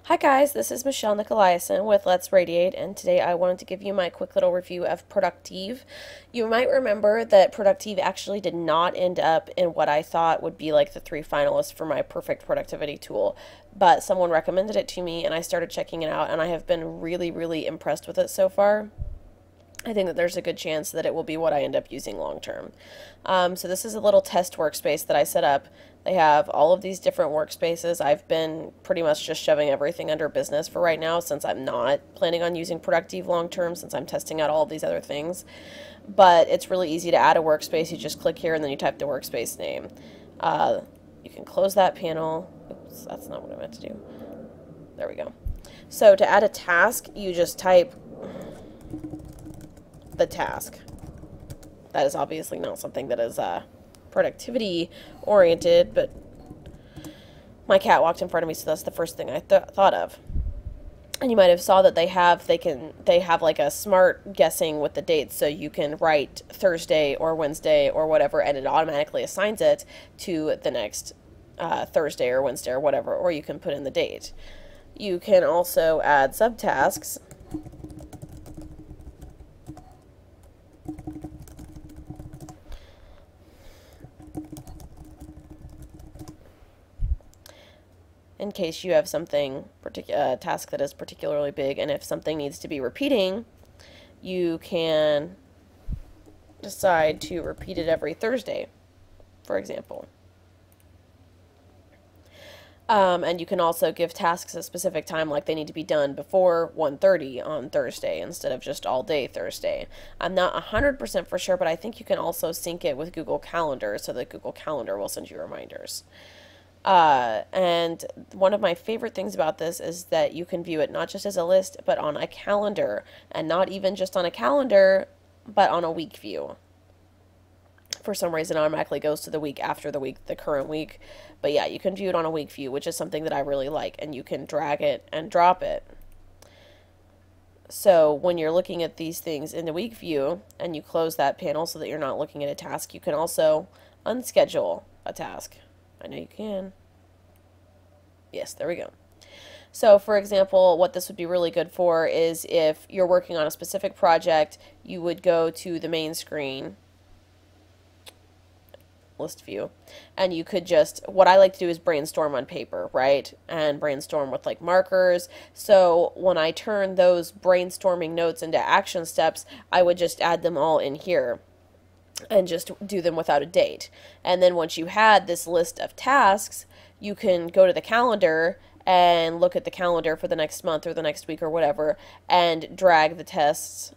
Hi guys, this is Michelle Nicolaisen with Let's Radiate, and today I wanted to give you my quick little review of Producteev. You might remember that Producteev actually did not end up in what I thought would be like the three finalists for my perfect productivity tool, but someone recommended it to me and I started checking it out, and I have been really impressed with it so far. I think that there's a good chance that it will be what I end up using long term. So this is a little test workspace that I set up. They have all of these different workspaces. I've been pretty much just shoving everything under business for right now since I'm not planning on using Producteev long term, since I'm testing out all of these other things. But it's really easy to add a workspace. You just click here and then you type the workspace name. You can close that panel. Oops, that's not what I meant to do. There we go. So to add a task, you just type the task. That is obviously not something that is productivity oriented, but my cat walked in front of me, so that's the first thing I thought of. And you might have saw that they have like a smart guessing with the dates, so you can write Thursday or Wednesday or whatever, and it automatically assigns it to the next Thursday or Wednesday or whatever, or you can put in the date. You can also add subtasks. In case you have something, a task that is particularly big, and if something needs to be repeating, you can decide to repeat it every Thursday, for example. And you can also give tasks a specific time, like they need to be done before 1:30 on Thursday instead of just all day Thursday. I'm not 100% for sure, but I think you can also sync it with Google Calendar so that Google Calendar will send you reminders. And one of my favorite things about this is that you can view it not just as a list, but on a calendar, and not even just on a calendar, but on a week view. For some reason, it automatically goes to the week after the current week. But yeah, you can view it on a week view, which is something that I really like, and you can drag it and drop it. So when you're looking at these things in the week view, and you close that panel so that you're not looking at a task, you can also unschedule a task. I know you can. Yes, there we go. So, for example, what this would be really good for is if you're working on a specific project, you would go to the main screen, list view, and you could just, what I like to do is brainstorm on paper, right? And brainstorm with like markers. So when I turn those brainstorming notes into action steps, I would just add them all in here and just do them without a date. And then once you had this list of tasks, you can go to the calendar and look at the calendar for the next month or the next week or whatever, and drag the tests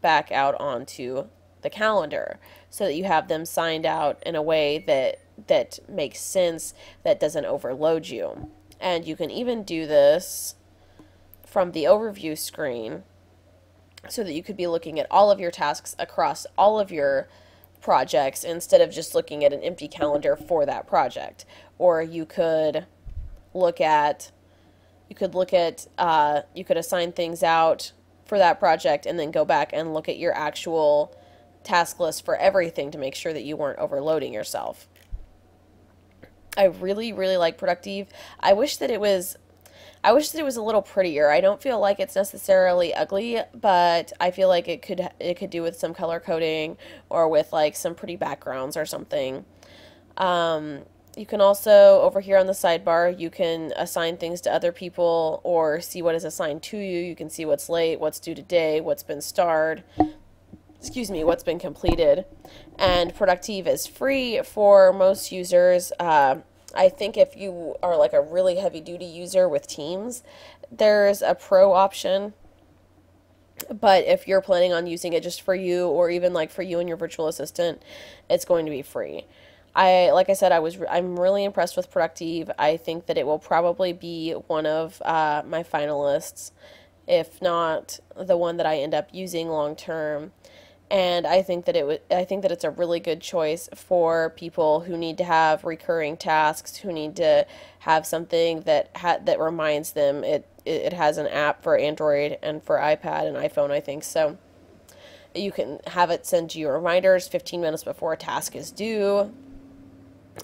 back out onto the calendar so that you have them signed out in a way that makes sense, that doesn't overload you. And you can even do this from the overview screen, so that you could be looking at all of your tasks across all of your projects instead of just looking at an empty calendar for that project. Or you could look at, you could assign things out for that project and then go back and look at your actual task list for everything to make sure that you weren't overloading yourself. I really like Producteev. I wish that it was a little prettier. I don't feel like it's necessarily ugly, but I feel like it could do with some color coding or with like some pretty backgrounds or something. You can also, over here on the sidebar, you can assign things to other people or see what is assigned to you. You can see what's late, what's due today, what's been starred, what's been completed. And Producteev is free for most users. I think if you are like a really heavy-duty user with Teams, there's a pro option. But if you're planning on using it just for you, or even like for you and your virtual assistant, it's going to be free. Like I said, I'm really impressed with Producteev. I think that it will probably be one of my finalists, if not the one that I end up using long term. And I think that it's a really good choice for people who need to have recurring tasks, who need to have something that reminds them. It has an app for Android and for iPad and iPhone, I think. So you can have it send you reminders 15 minutes before a task is due.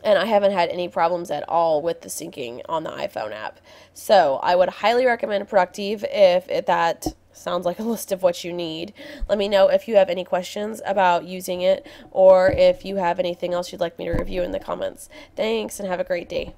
and I haven't had any problems at all with the syncing on the iPhone app. So I would highly recommend Producteev if that sounds like a list of what you need. Let me know if you have any questions about using it, or if you have anything else you'd like me to review in the comments. Thanks, and have a great day.